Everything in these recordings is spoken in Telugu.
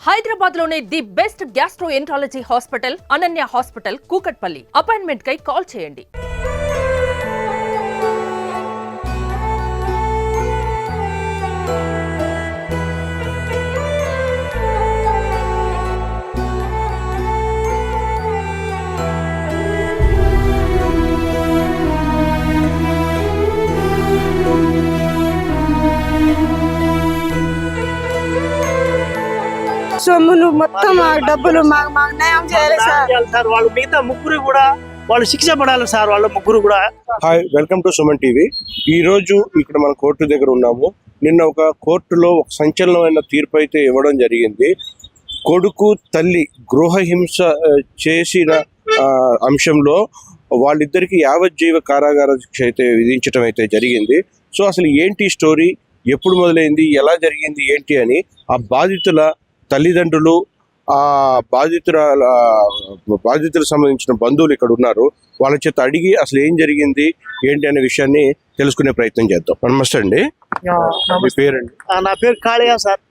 హైదరాబాద్ లోనే the best gastroenterology hospital Ananya hospital Kukatpally. Appointment కై కాల్ చేయండి. సొమ్ములు మొత్తం డబ్బులు మాకు న్యాయం చేయాలి సార్. వాళ్ళు మిగతా ముగ్గురు కూడా వాళ్ళు శిక్ష పడాలి సార్. వాళ్ళ ముగ్గురు కూడా. Hi, welcome to Suman TV. ఈ రోజు ఇక్కడ మన కోర్టు దగ్గర ఉన్నాము. నిన్న ఒక కోర్టులో ఒక సంచలనమైన తీర్పు అయితే ఇవ్వడం జరిగింది. కొడుకు తల్లి గృహహింస చేసిన అంశంలో వాళ్ళిద్దరికి యావజ్జీవ కారాగార శిక్ష అయితే విధించడం అయితే జరిగింది. సో అసలు ఏంటి స్టోరీ, ఎప్పుడు మొదలైంది, ఎలా జరిగింది ఏంటి అని ఆ బాధితుల తల్లిదండ్రులు, ఆ బాధితులకు సంబంధించిన బంధువులు ఇక్కడ ఉన్నారు. వాళ్ళ చేత అడిగి అసలు ఏం జరిగింది ఏంటి అనే విషయాన్ని తెలుసుకునే ప్రయత్నం చేద్దాం. నమస్తే అండి, మీ పేరండి? నా పేరు కాళయ్య సార్.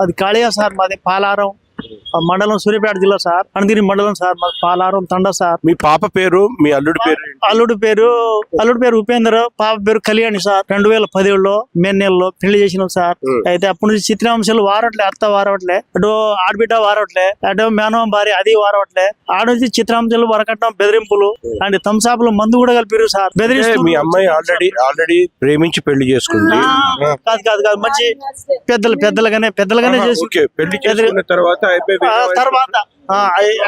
అది కాళయ్య సార్. మాది పాలారం మండలం, సూర్యాపేట జిల్లా సార్. అణగిరి మండలం సార్. మాది పాలారం తండ సార్. మీ పాప పేరు, మీ అల్లుడి పేరు? అల్లుడి పేరు ఉపేంద్ర, పాప పేరు కళ్యాణి సార్. 2017లో మే నెలలో పెళ్లి చేసినాం సార్. అయితే అప్పటి నుంచి చిత్రాంశాలు వారట్లే, అత్త వారవట్లే, అటు ఆడబిడ్డ వారవట్లే, అటు మేనవ భార్య అది వారవట్లే. ఆడ నుంచి చిత్రాంశాలు వరకట్నం, బెదిరింపులు అండ్ తంసాపులు, మందు కూడా కలిపారు సార్. బెదిరిస్తూ మీ అమ్మాయి ఆల్రెడీ ప్రేమించి పెళ్లి చేసుకుంది? కాదు మంచి పెద్దలుగానే చేసి పెళ్లి చేసుకున్న తర్వాత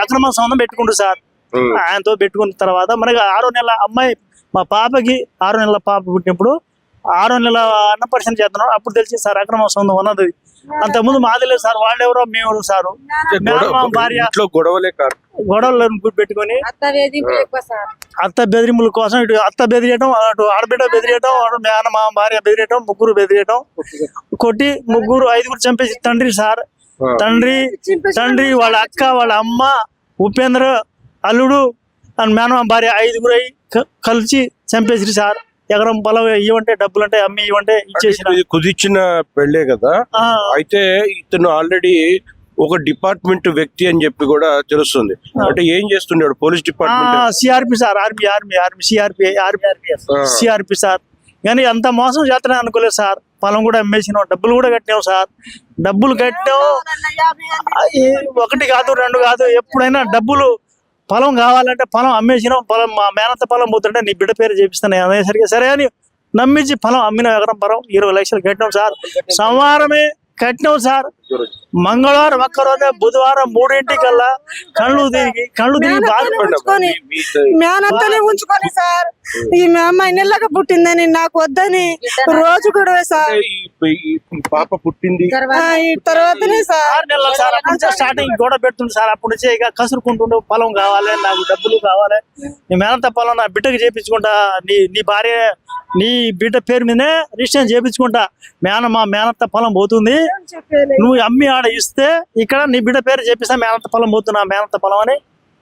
అక్రమ సంబంధం పెట్టుకుంటారు సార్. ఆయనతో పెట్టుకున్న తర్వాత మనకి 6వ నెల అమ్మాయి, మా పాపకి 6వ నెలల పాప పుట్టినప్పుడు 6వ నెల అన్నపరిచయం చేస్తున్నాం. అప్పుడు తెలిసి సార్ అక్రమ సంబంధం ఉన్నది. అంతకుముందు మాది లేదు సార్. వాళ్ళెవరో మేము సారు. భార్య గొడవలు పెట్టుకుని అత్త బెదిరింపుల కోసం ఇటు అత్త బెదిరియటం, అటు ఆడబిడ్డ బెదిరియటం, అటు మా భార్య బెదిరియటం, ముగ్గురు బెదిరియటం, కొట్టి 5గురు చంపేసి తండ్రి సార్. తండ్రి వాళ్ళ అక్క, వాళ్ళ అమ్మ, ఉపేంద్ర, అల్లుడు అండ్ మేనమా భార్య 5గురు కలిసి చంపేసి సార్. ఎకరం పొలం ఇవ్వంటే డబ్బులు అంటే అమ్మి ఇవ్వంటే ఇచ్చేసిన. కుదిర్చిన పెళ్లే కదా. అయితే ఇతను ఆల్రెడీ ఒక డిపార్ట్మెంట్ వ్యక్తి అని చెప్పి కూడా తెలుస్తుంది. అంటే ఏం చేస్తున్నాడు? Police department, CRP sir. CRP sir. కానీ అంత మోసం చేస్తానని అనుకోలేదు సార్. పొలం కూడా అమ్మేసినాం, డబ్బులు కూడా కట్టినాం సార్. డబ్బులు కట్టాం, 1 కాదు 2 కాదు. ఎప్పుడైనా డబ్బులు పొలం కావాలంటే పొలం అమ్మేసినాం. పొలం మా మేనత్త పొలం పోతుంటే నీ బిడ్డ పేరు చేపిస్తాను అనేసరికి సరే అని నమ్మించి పొలం అమ్మిన ఎకరం పొలం 20 లక్షలు కట్టినాం సార్. సోమవారమే కట్టినాం సార్. మంగళవారం ఒక్కరోజే, బుధవారం 3ంటికల్లా కళ్ళు తిరిగి మేనత్తనే ఉంచుకొని సార్. ఈ అమ్మాయి నెల్లగా పుట్టిందని నాకు వద్దని రోజు కూడా సార్. పాప పుట్టింది తర్వాతనే సార్ స్టార్టింగ్ గొడవ పెడుతుంది సార్. అప్పటి నుంచే ఇక కసురుకుంటుండే పొలం కావాలి, నాకు డబ్బులు కావాలి, నీ మేనత్త పొలం నా బిడ్డకి చేపించుకుంటా, నీ భార్య నీ బిడ్డ పేరు మీదే రిజిస్ట్రేషన్ చేపించుకుంటా, మా మేనత్త పొలం పోతుంది, నువ్వు అమ్మి ఆడ ఇస్తే ఇక్కడ నీ బిడ్డ పేరు చేపిస్తా, మేనత్త పొలం పోతున్నా, మేనత్త పొలం అని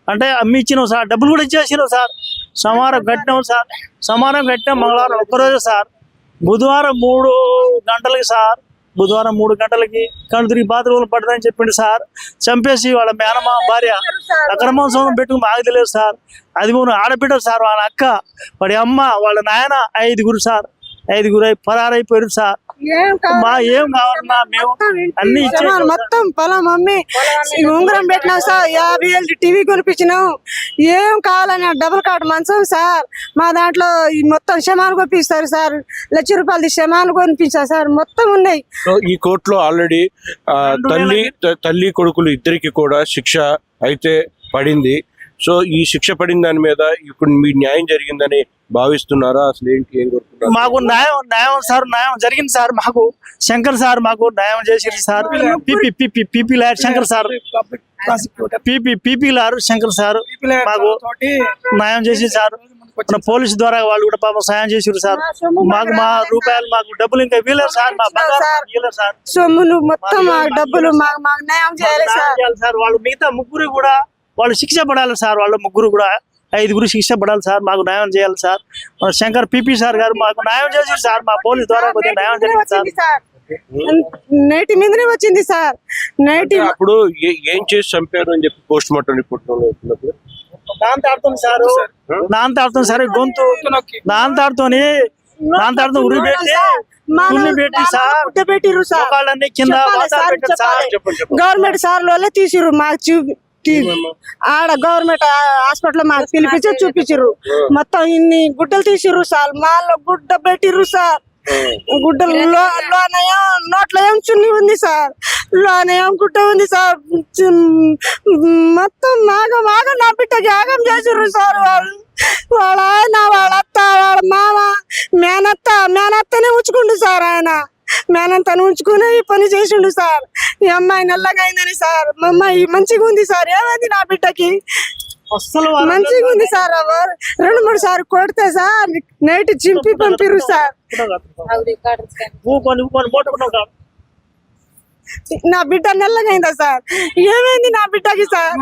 అంటే అమ్మి ఇచ్చినావు సార్. డబ్బులు కూడా ఇచ్చేసినావు సార్. సోమవారం కట్టినావు సార్. సోమవారం కట్టినాం. మంగళవారం ఒక్కరోజే సార్. బుధవారం 3 గంటలకి సార్. బుధవారం 3 గంటలకి కళ్ళు తిరిగి బాత్రూమ్లు పడదని చెప్పిండు సార్. చంపేసి వాళ్ళ మేనమా భార్య అక్రమ సంబంధం పెట్టుకుని మాకు తెలియదు సార్. 13 ఆడబిడ్డ సార్. వాళ్ళ అక్క, వాడి అమ్మ, వాళ్ళ నాయన 5గురు సార్. 5గురు పరారైపోయారు సార్. ఏం కావాలన్నా మేము అన్ని ఇచ్చాము. మొత్తం పొలం అమ్మి ఉంగరం పెట్టినాం సార్. 50,000 టీవీ కొనిపించినాం. ఏం కావాలన్నా డబుల్ కాట్ మంచం సార్. మా దాంట్లో మొత్తం క్షమాలు కొనిపిస్తారు సార్. ₹1,00,000 క్షమాలు కొనిపించారు సార్. మొత్తం ఉన్నాయి. ఈ కోర్టులో ఆల్రెడీ తల్లి కొడుకులు ఇద్దరికి కూడా శిక్ష అయితే పడింది. సో ఈ శిక్ష పడిన దాని మీద ఇప్పుడు మీ న్యాయం జరిగిందని భావిస్తున్నారా? అసలు ఏంటి, ఏం కోరుకుంటున్నారు? మాకు న్యాయం సార్. న్యాయం జరిగింది సార్. మాకు శంకర్ సార్ మాకు న్యాయం చేసింది sir. PP lawyer Shankar sir. PP lawyer Shankar sir మాకు న్యాయం చేసి సార్. మన పోలీసు ద్వారా వాళ్ళు కూడా పాపం సాయం చేసారు సార్. మాకు మా రూపాయలు, మాకు డబ్బులు ఇంకా వీలేదు సార్. మా బంగారం సార్. సొమ్ములు మొత్తం డబ్బులు మాకు న్యాయం చేయాలి సార్. వాళ్ళు మిగతా ముగ్గురు కూడా వాళ్ళు శిక్ష పడాలి సార్. వాళ్ళ ముగ్గురు కూడా 5గురు శిక్ష పడాలి సార్. మాకు న్యాయం చేయాలి సార్. శంకర్ పీపీ సార్ గారు మాకు న్యాయం చేశారు సార్. మా పోలీస్ ద్వారా కొద్దిగా న్యాయం జరిగింది సార్. నైట్ మీదనే వచ్చింది సార్. నైట్ అప్పుడు ఏం చేసి చంపారు అని చెప్పి పోస్ట్ మార్టం రిపోర్ట్ నాంతాడుతుంది సారు, నాంతాడుతుంది సార్, గొంతు నాంతాడుతోని ఉరి పెట్టి ఉల్లి పెట్టి సార్ గుడ్డ పెట్టిర్రు సార్. మోకాళ్ళన్నీ కింద చెప్పాలి వాతాలు సార్, పెట్టారు సార్. చెప్పాలి. గవర్నమెంట్ సార్ వాళ్ళే తీసిర్రు మాకు ఆడ గవర్నమెంట్ హాస్పిటల్ మాకు పిలిపించి చూపించారు. మొత్తం ఇన్ని గుడ్డలు తీసిర్రు సార్. మాలో గుడ్డ పెట్టిర్రు సార్. గుడ్డలు లోనయం నోట్లో ఏం చున్ని ఉంది సార్, లోనయం గుడ్డ ఉంది సార్. మొత్తం ఆగం నా బిడ్డకి ఆగం చేసిర్రు సార్. వాళ్ళ ఆయన, వాళ్ళ అత్త, వాళ్ళ మామ, మేనత్తనే ఉంచుకుండు సార్. ఆయన మేనంతను ఉంచుకుని ఈ పని చేసిండు సార్. ఈ అమ్మాయి నల్లగా అయిందని సార్. మా అమ్మాయి మంచిగా ఉంది సార్. ఏమైంది నా బిడ్డకి? అస్సలు మంచిగా ఉంది సార్. 2-3 సార్లు కొడితే సార్ నైట్ చింపి పంపిర్రు సార్. నా బిడ్డ నల్లగా అయిందా సార్? ఏమైంది నా బిడ్డకి సార్?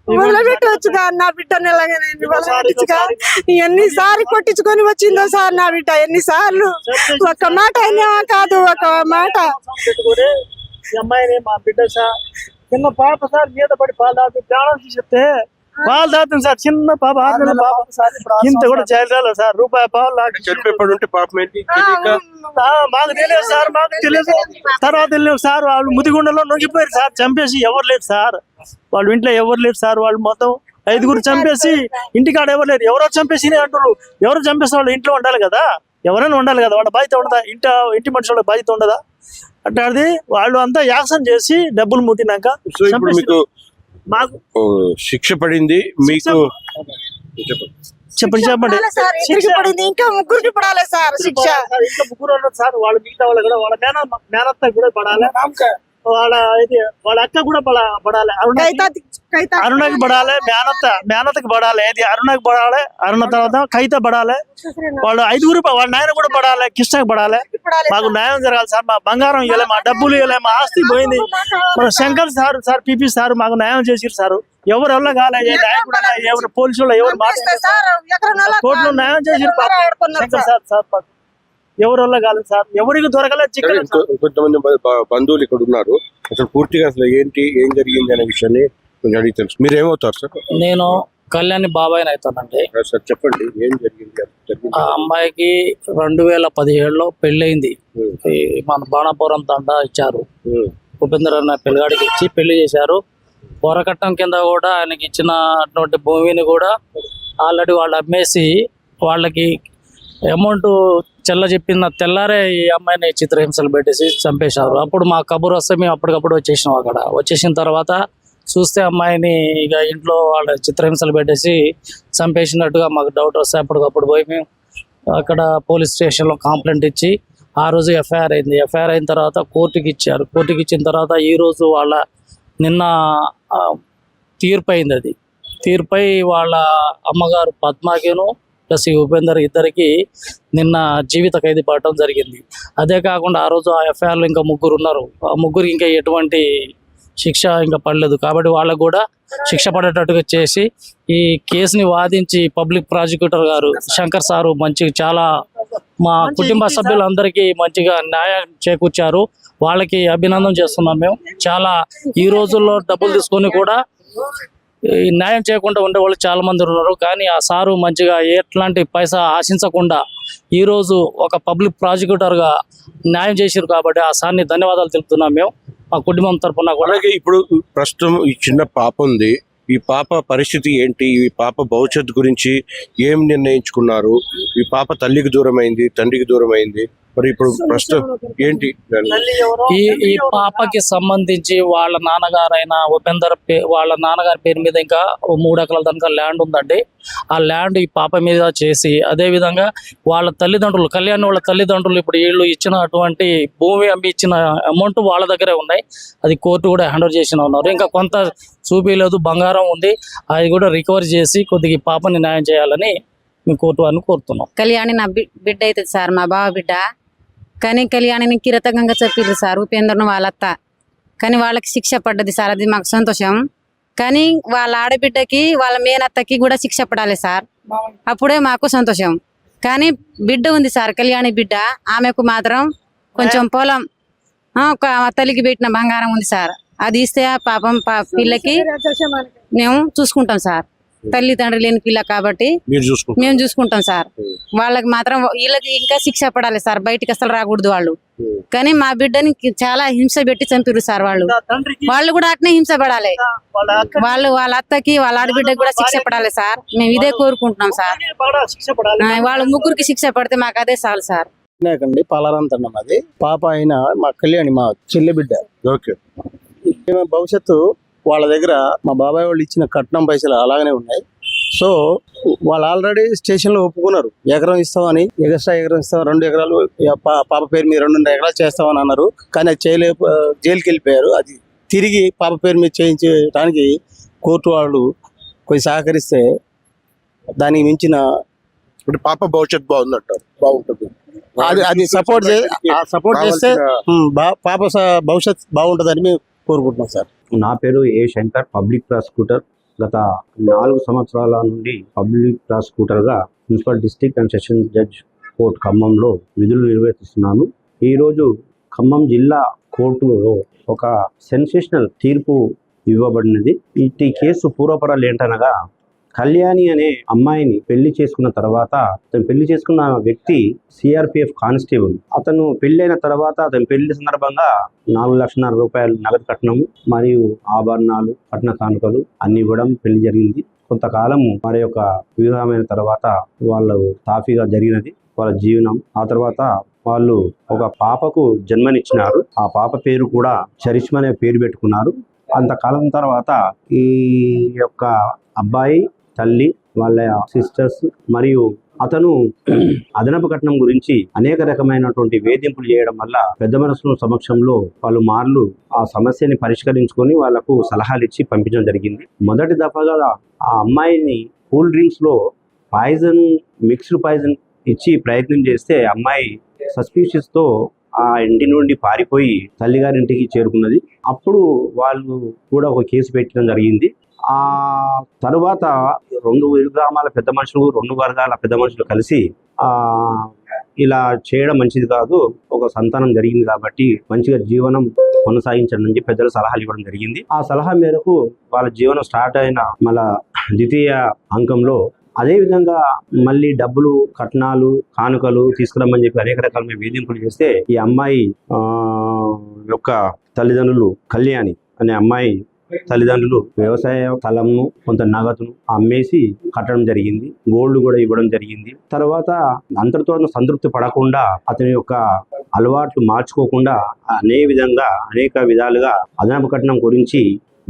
వదిలిపెట్టవచ్చుగా, నా బిడ్డ నెలగానే వదిలిపెట్టచ్చుగా. ఎన్నిసార్లు కొట్టించుకొని వచ్చిందో సార్ నా బిడ్డ. ఎన్నిసార్లు ఒక మాట అయినా కాదు, ఒక మాట. ఈ అమ్మాయిని మా బిడ్డ సార్ చిన్న పాప సార్ మీద పడి పాలు తాపి ప్రాణం తీసేస్తే పాలు తాగుతుంది సార్. చిన్న పాప 6 నెలల పాప ఇంత కూడా చేయలేదు సార్. రూపాయి పాలు చనిపోయి ఉంటే పాపం ఏంటి మాకు తెలియదు సార్, మాకు తెలియదు. తర్వాత వెళ్ళాం సార్, వాళ్ళు ముదిగుండలో నొంగిపోయారు సార్. చంపేసి ఎవరు లేరు సార్, వాళ్ళు ఇంట్లో ఎవరు లేరు సార్. వాళ్ళు మొత్తం 5గురు చంపేసి ఇంటికాడ ఎవరు లేరు. ఎవరో చంపేసి అంటారు. ఎవరు చంపేసిన వాళ్ళు ఇంట్లో ఉండాలి కదా, ఎవరైనా ఉండాలి కదా. వాళ్ళ బాధ్యత ఉండదా? ఇంటి మనిషి వాళ్ళ బాధ్యత ఉండదా? అంటే అది వాళ్ళు అంతా యాక్షన్ చేసి డబ్బులు ముట్టినాక మీకు మాకు శిక్ష పడింది. మీకు చెప్పండి సార్ ఇద్దరికి పడింది, ఇంకా 3కి పడాలి సార్ శిక్ష. ఇంకా 3 ఉన్నారు సార్. వాళ్ళు మిగతా వాళ్ళు కూడా వాళ్ళ మేనత్త కూడా పడాలి, వాళ్ళ అక్క కూడా పడాలి, అరుణకి పడాలి, మేనత్తకి పడాలి, అరుణకి పడాలి, అరుణ తర్వాత కైత పడాలి. వాళ్ళు 5గురు వాళ్ళ నాయన కూడా పడాలి, కృష్ణకి పడాలి. మాకు న్యాయం జరగాలి సార్. మా బంగారం ఇవ్వలే, మా డబ్బులు ఇవ్వలే, మా ఆస్తి పోయింది. మన శంకర్ సార్ పిపి సార్ మాకు న్యాయం చేసిరు సార్. ఎవరు కాలే, ఏ నాయకుడు ఎవరు పోలీసులు ఎవరు కోర్టులో న్యాయం చేసిరు శంకర్ సార్. ఎవరు కాలేదు సార్, ఎవరికి దొరకలేదు. కొంతమంది బంధువులు ఇక్కడ ఉన్నారు. అసలు పూర్తిగా అసలు ఏం జరిగింది అనే విషయాన్ని కొంచెం అడిగి తెలుసు. మీరు ఏమవుతారు సార్? నేను కళ్యాణి బాబాయ్ అవుతానండి సార్. చెప్పండి ఏం జరిగింది. ఆ అమ్మాయికి 2017లో పెళ్ళయింది. మన బాణాపురం తండా ఇచ్చారు. ఉపేంద్ర అన్న పిల్లగాడికి ఇచ్చి పెళ్లి చేశారు. పోరకట్టం కింద కూడా ఆయనకి ఇచ్చినటువంటి భూమిని కూడా ఆల్రెడీ వాళ్ళు అమ్మేసి వాళ్ళకి అమౌంట్ చెప్పిన తెల్లారే ఈ అమ్మాయిని చిత్రహింసలు పెట్టేసి చంపేశారు. అప్పుడు మా కబురు వస్తే మేము అప్పటికప్పుడు వచ్చేసినాం. అక్కడ వచ్చేసిన తర్వాత చూస్తే అమ్మాయిని ఇక ఇంట్లో వాళ్ళ చిత్రహింసలు పెట్టేసి చంపేసినట్టుగా మాకు డౌట్ వస్తే అప్పటికప్పుడు పోయి మేము అక్కడ పోలీస్ స్టేషన్లో కంప్లైంట్ ఇచ్చి ఆ రోజు ఎఫ్ఐఆర్ అయింది. ఎఫ్ఐఆర్ అయిన తర్వాత కోర్టుకి ఇచ్చారు. కోర్టుకి ఇచ్చిన తర్వాత ఈరోజు నిన్న తీర్పు అయింది. అది తీర్పై వాళ్ళ అమ్మగారు పద్మాకిను ప్లస్ ఈ ఉపేందర్ ఇద్దరికి నిన్న జీవిత ఖైదీ పడటం జరిగింది. అదే కాకుండా ఆ రోజు ఆ ఎఫ్ఐఆర్లో ఇంకా 3 ఉన్నారు. ఆ 3 ఇంకా ఎటువంటి శిక్ష ఇంకా పడలేదు. కాబట్టి వాళ్ళకు కూడా శిక్ష పడేటట్టుగా చేసి ఈ కేసుని వాదించి పబ్లిక్ ప్రాసిక్యూటర్ గారు శంకర్ సారు చాలా మా కుటుంబ సభ్యులందరికీ మంచిగా న్యాయం చేకూర్చారు. వాళ్ళకి అభినందన చేస్తున్నాం. మేము చాలా ఈ రోజుల్లో డబ్బులు తీసుకొని కూడా ఈ న్యాయం చేయకుండా ఉండే వాళ్ళు చాలా మంది ఉన్నారు. కానీ ఆ సారు మంచిగా ఎట్లాంటి పైసా ఆశించకుండా ఈరోజు ఒక పబ్లిక్ ప్రాసిక్యూటర్గా న్యాయం చేశారు. కాబట్టి ఆ సార్ని ధన్యవాదాలు తెలుపుతున్నాం మేము మా కుటుంబం తరఫున కూడా. అలాగే ఇప్పుడు ప్రస్తుతం ఈ చిన్న పాప ఉంది. ఈ పాప పరిస్థితి ఏంటి? ఈ పాప భవిష్యత్తు గురించి ఏం నిర్ణయించుకున్నారు? ఈ పాప తల్లికి దూరమైంది, తండ్రికి దూరమైంది. మరి ఇప్పుడు ప్రస్తుతం ఏంటి? ఈ పాపకి సంబంధించి వాళ్ళ నాన్నగారైన ఉపేందర్ వాళ్ళ నాన్నగారి పేరు మీద ఇంకా 3 ఎకరాల దాకా ల్యాండ్ ఉందండి. ఆ ల్యాండ్ ఈ పాప మీద చేసి అదే విధంగా వాళ్ళ తల్లిదండ్రులు కళ్యాణ్ వాళ్ళ తల్లిదండ్రులు ఇప్పుడు వీళ్ళు ఇచ్చిన అటువంటి భూమి అమ్మి ఇచ్చిన అమౌంట్ వాళ్ళ దగ్గరే ఉన్నాయి. అది కోర్టు కూడా హ్యాండ్ ఓవర్ చేసిన ఉన్నారు. ఇంకా కొంత చూపించలేదు, బంగారం ఉంది, అది కూడా రికవర్ చేసి కొద్దిగా పాపని న్యాయం చేయాలని మేము కోర్టు వారిని కోరుతున్నాం. కళ్యాణి నా బిడ్డ అవుతుంది సార్, మా బావ బిడ్డ. కానీ కళ్యాణిని కిరతకంగా చెప్పిర్రు సార్ ఉపేంద్రను వాళ్ళ అత్త. కానీ వాళ్ళకి శిక్ష పడ్డది సార్, అది మాకు సంతోషం. కానీ వాళ్ళ ఆడబిడ్డకి వాళ్ళ మేనత్తకి కూడా శిక్ష పడాలి సార్, అప్పుడే మాకు సంతోషం. కానీ బిడ్డ ఉంది సార్, కళ్యాణి బిడ్డ. ఆమెకు మాత్రం కొంచెం పొలం ఒక తల్లికి పెట్టిన బంగారం ఉంది సార్, అది ఇస్తే ఆ పాపం పిల్లకి మేము చూసుకుంటాం సార్. తల్లి తండ్రి లేని పిల్ల కాబట్టి మీరు చూసుకుంటారు. మేము చూసుకుంటాం సార్. వాళ్ళకి మాత్రం వీళ్ళకి ఇంకా శిక్ష పడాలి సార్, బయటికి అసలు రాకూడదు వాళ్ళు. కానీ మా బిడ్డని చాలా హింస పెట్టి చంపిరు సార్ వాళ్ళు. వాళ్ళు కూడా అట్నే హింస పడాలి. వాళ్ళ అత్తకి వాళ్ళ ఆడబిడ్డకి కూడా శిక్ష పడాలి సార్. మేము ఇదే కోరుకుంటున్నాం సార్. వాళ్ళ ముగ్గురికి శిక్ష పడితే మాకు అదే చాలు సార్. వినాయకండి పాలారంతన్నం అది. పాప అయిన మా కళ్యాణి మా చెల్లి బిడ్డ. ఓకే. ఈమె భవిష్యత్తు వాళ్ళ దగ్గర మా బాబాయ్ వాళ్ళు ఇచ్చిన కట్నం పైసలు అలాగనే ఉన్నాయి. సో వాళ్ళు ఆల్రెడీ స్టేషన్లో ఒప్పుకున్నారు, ఎకరం ఇస్తామని, ఎక్స్ట్రా ఎకరం ఇస్తాం, 2 ఎకరాలు పాప పేరు మీద 2.5 ఎకరాలు చేస్తామని అన్నారు. కానీ అది జైలుకి వెళ్ళిపోయారు. అది తిరిగి పాప పేరు మీద చేయించడానికి కోర్టు వాళ్ళు కొంచెం సహకరిస్తే దానికి మించిన ఇప్పుడు పాప భవిష్యత్తు బాగుందంటారు. బాగుంటుంది. అది సపోర్ట్ చేస్తే పాప భవిష్యత్ బాగుంటుందని మేము కోరుకుంటున్నాం సార్. నా పేరు ఏ శంకర్, పబ్లిక్ ప్రాసిక్యూటర్. గత 4 సంవత్సరాల నుండి పబ్లిక్ ప్రాసిక్యూటర్గా municipal district and session judge court ఖమ్మంలో విధులు నిర్వర్తిస్తున్నాను. ఈరోజు ఖమ్మం జిల్లా కోర్టులో ఒక సెన్సేషనల్ తీర్పు ఇవ్వబడినది. ఈ కేసు పూర్వపరాలు ఏంటనగా, కళ్యాణి అనే అమ్మాయిని పెళ్లి చేసుకున్న తర్వాత, అతను పెళ్లి చేసుకున్న వ్యక్తి సిఆర్పిఎఫ్ కానిస్టేబుల్. అతను పెళ్ళైన తర్వాత అతని పెళ్లి సందర్భంగా 4,50,000 రూపాయలు నగదు కట్నము మరియు ఆభరణాలు, కట్న కానుకలు అన్ని ఇవ్వడం పెళ్లి జరిగింది. కొంతకాలం మరి యొక్క వివాహమైన తర్వాత వాళ్ళు సాఫీగా జరిగినది వాళ్ళ జీవనం. ఆ తర్వాత వాళ్ళు ఒక పాపకు జన్మనిచ్చినారు. ఆ పాప పేరు కూడా చరిష్మ అనే పేరు పెట్టుకున్నారు. అంతకాలం తర్వాత ఈ యొక్క అబ్బాయి తల్లి, వాళ్ళ సిస్టర్స్ మరియు అతను అదనపు కట్నం గురించి అనేక రకమైనటువంటి వేధింపులు చేయడం వల్ల పెద్ద మనసుల సమక్షంలో వాళ్ళు మార్లు ఆ సమస్యని పరిష్కరించుకొని వాళ్లకు సలహాలు ఇచ్చి పంపించడం జరిగింది. మొదటి దఫాగా ఆ అమ్మాయిని కూల్ డ్రింక్స్ లో మిక్స్డ్ పాయిజన్ ఇచ్చి ప్రయత్నం చేస్తే అమ్మాయి సస్పీషియస్ తో ఆ ఇంటి నుండి పారిపోయి తల్లిగారింటికి చేరుకున్నది. అప్పుడు వాళ్ళు కూడా ఒక కేసు పెట్టడం జరిగింది. ఆ తరువాత 2 గ్రామాల పెద్ద మనుషులు, 2 వర్గాల పెద్ద మనుషులు కలిసి ఇలా చేయడం మంచిది కాదు, ఒక సంతానం జరిగింది కాబట్టి మంచిగా జీవనం కొనసాగించండి అని చెప్పి పెద్దలు సలహాలు ఇవ్వడం జరిగింది. ఆ సలహా మేరకు వాళ్ళ జీవనం స్టార్ట్ అయిన మళ్ళా ద్వితీయ అంకంలో అదే విధంగా మళ్ళీ డబ్బులు, కట్నాలు, కానుకలు తీసుకురమ్మని చెప్పి అనేక రకాల వేధింపులు చేస్తే ఈ అమ్మాయి యొక్క తల్లిదండ్రులు, కళ్యాణి అనే అమ్మాయి తల్లిదండ్రులు వ్యవసాయ స్థలంను, కొంత నగదును అమ్మేసి కట్టడం జరిగింది. గోల్డ్ కూడా ఇవ్వడం జరిగింది. తర్వాత అంతటితో సంతృప్తి పడకుండా అతని యొక్క అలవాట్లు మార్చుకోకుండా అనేక విధాలుగా అదనపు కట్నం గురించి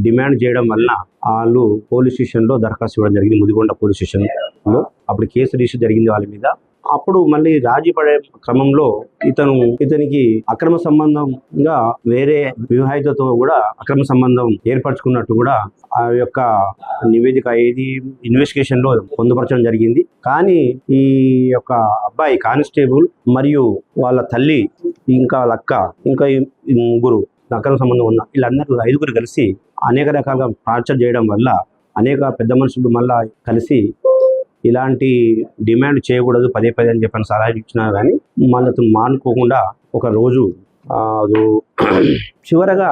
డిమాండ్ చేయడం వలన వాళ్ళు పోలీస్ స్టేషన్లో దరఖాస్తు ఇవ్వడం జరిగింది. ముదిగొండ పోలీస్ స్టేషన్లో అప్పుడు కేసు రిజిస్టర్ జరిగింది వాళ్ళ మీద. అప్పుడు మళ్ళీ రాజీ పడే క్రమంలో ఇతనికి అక్రమ సంబంధంగా వేరే వివాహితతో కూడా అక్రమ సంబంధం ఏర్పరచుకున్నట్టు కూడా ఆ యొక్క నివేదిక ఇన్వెస్టిగేషన్ లో పొందుపరచడం జరిగింది. కానీ ఈ యొక్క అబ్బాయి కానిస్టేబుల్ మరియు వాళ్ళ తల్లి, ఇంకా వాళ్ళ అక్క, ఇంకా 3 అక్రమ సంబంధం ఉన్న వీళ్ళందరూ 5గురు కలిసి అనేక రకాలుగా టార్చర్ చేయడం వల్ల అనేక పెద్ద మనుషులు మళ్ళా కలిసి ఇలాంటి డిమాండ్ చేయకూడదు పదే అని చెప్పని సలహా ఇచ్చినా కానీ మళ్ళీ మానుకోకుండా ఒక రోజు చివరగా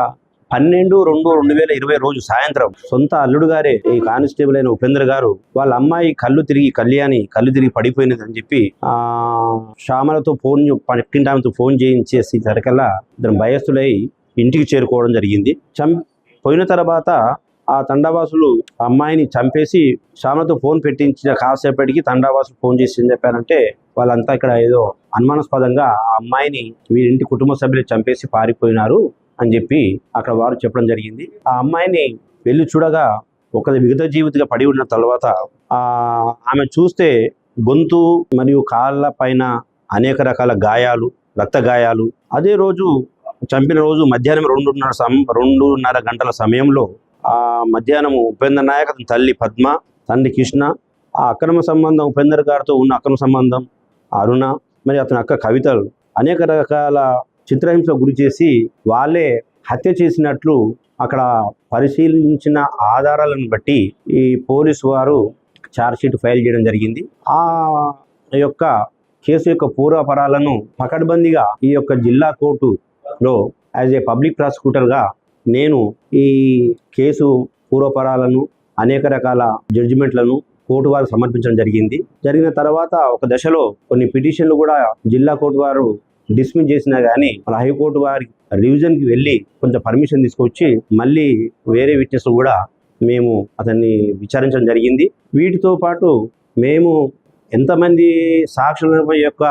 12/2/2020 రోజు సాయంత్రం సొంత అల్లుడు గారే ఈ కానిస్టేబుల్ అయిన ఉపేంద్ర గారు వాళ్ళ అమ్మాయి కళ్యాణి కళ్ళు తిరిగి పడిపోయినది అని చెప్పి శ్యామలతో పక్కింటామెతో ఫోన్ చేయించేసి సరికల్లా ఇద్దరు భయస్థులై ఇంటికి చేరుకోవడం జరిగింది. పోయిన తర్వాత ఆ తండావాసులు అమ్మాయిని చంపేసి శ్యామలతో ఫోన్ పెట్టించిన కాసేపటికి తండావాసులు ఫోన్ చేసి ఏం చెప్పారంటే, వాళ్ళంతా ఇక్కడ ఏదో అనుమానాస్పదంగా ఆ అమ్మాయిని వీరింటి కుటుంబ సభ్యులు చంపేసి పారిపోయినారు అని చెప్పి అక్కడ వారు చెప్పడం జరిగింది. ఆ అమ్మాయిని వెళ్ళి చూడగా ఒక విగత జీవితంగా పడి ఉన్న తర్వాత ఆమె చూస్తే గొంతు మరియు కాళ్ళ పైన అనేక రకాల గాయాలు, రక్త గాయాలు. అదే రోజు చంపిన రోజు మధ్యాహ్నం 2:30 గంటల సమయంలో మధ్యాహ్నం ఉపేంద్ర నాయక్, అతని తల్లి పద్మ, తండ్రి కృష్ణ, ఆ అక్రమ సంబంధం ఉపేంద్ర గారితో ఉన్న అక్రమ సంబంధం అరుణ, మరి అతని అక్క కవితలు అనేక రకాల చిత్రహింసకు గురి చేసి వాళ్ళే హత్య చేసినట్లు అక్కడ పరిశీలించిన ఆధారాలను బట్టి ఈ పోలీసు వారు ఛార్జ్షీట్ ఫైల్ చేయడం జరిగింది. ఆ యొక్క కేసు యొక్క పూర్వపరాలను పకడ్బందీగా ఈ యొక్క జిల్లా కోర్టులో యాజ్ ఏ పబ్లిక్ ప్రాసిక్యూటర్గా నేను ఈ కేసు పూర్వపరాలను అనేక రకాల జడ్జిమెంట్లను కోర్టు వారు సమర్పించడం జరిగిన తర్వాత ఒక దశలో కొన్ని పిటిషన్లు కూడా జిల్లా కోర్టు వారు డిస్మిస్ చేసినా కానీ మన హైకోర్టు వారి రివిజన్కి వెళ్ళి కొంచెం పర్మిషన్ తీసుకొచ్చి మళ్ళీ వేరే విట్నెస్ కూడా మేము అతన్ని విచారించడం జరిగింది. వీటితో పాటు మేము ఎంతమంది సాక్షుల యొక్క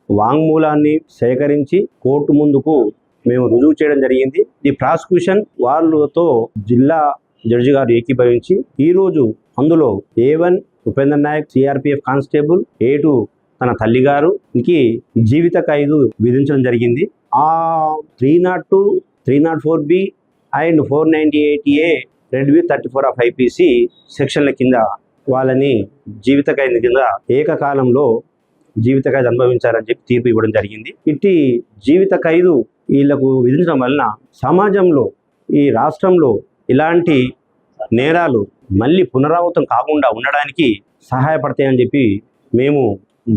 వాంగ్మూలాన్ని సేకరించి కోర్టు ముందుకు మేము రుజువు చేయడం జరిగింది. ఈ ప్రాసిక్యూషన్ వాళ్ళతో జిల్లా జడ్జి గారు ఏకీభవించి ఈరోజు అందులో A1 Upender Naik CRPF constable, A2 తన తల్లిగారుకి జీవిత ఖైదు విధించడం జరిగింది. ఆ 302, 304B and 498A red with 34 of IPC సెక్షన్ల కింద వాళ్ళని జీవిత ఖైదు కింద ఏకకాలంలో జీవిత ఖైదు అనుభవించారని చెప్పి తీర్పు ఇవ్వడం జరిగింది. ఇట్టి జీవిత ఖైదు వీళ్లకు విధించడం వలన సమాజంలో ఈ రాష్ట్రంలో ఇలాంటి నేరాలు మళ్ళీ పునరావృతం కాకుండా ఉండడానికి సహాయపడతాయని చెప్పి మేము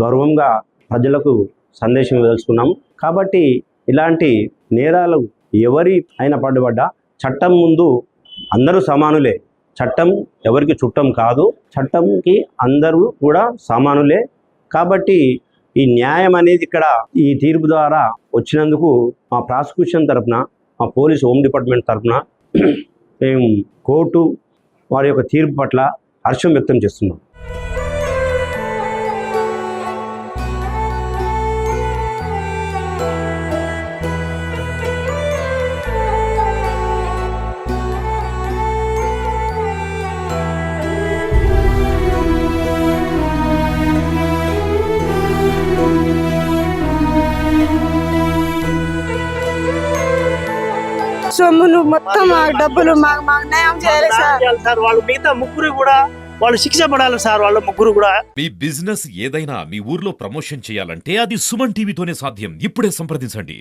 గౌరవంగా ప్రజలకు సందేశం ఇవ్వదలుచుకున్నాము. కాబట్టి ఇలాంటి నేరాలు ఎవరి అయినా పడ్డా చట్టం ముందు అందరూ సమానులే. చట్టం ఎవరికి చుట్టం కాదు, చట్టంకి అందరూ కూడా సమానులే. కాబట్టి ఈ న్యాయం అనేది ఇక్కడ ఈ తీర్పు ద్వారా వచ్చినందుకు మా ప్రాసిక్యూషన్ తరఫున, మా పోలీస్ హోమ్ డిపార్ట్మెంట్ తరఫున మేము కోర్టు వారి యొక్క తీర్పు పట్ల హర్షం వ్యక్తం చేస్తున్నాం. సొమ్ములు మొత్తం మాకు డబ్బులు మాకు న్యాయం చేయాలి సార్. సార్ వాళ్ళు మిగతా ముగ్గురు కూడా వాళ్ళు శిక్ష పడాలి సార్. వాళ్ళ ముగ్గురు కూడా. మీ బిజినెస్ ఏదైనా మీ ఊర్లో ప్రమోషన్ చేయాలంటే అది సుమన్ టీవీతోనే సాధ్యం. ఇప్పుడే సంప్రదించండి.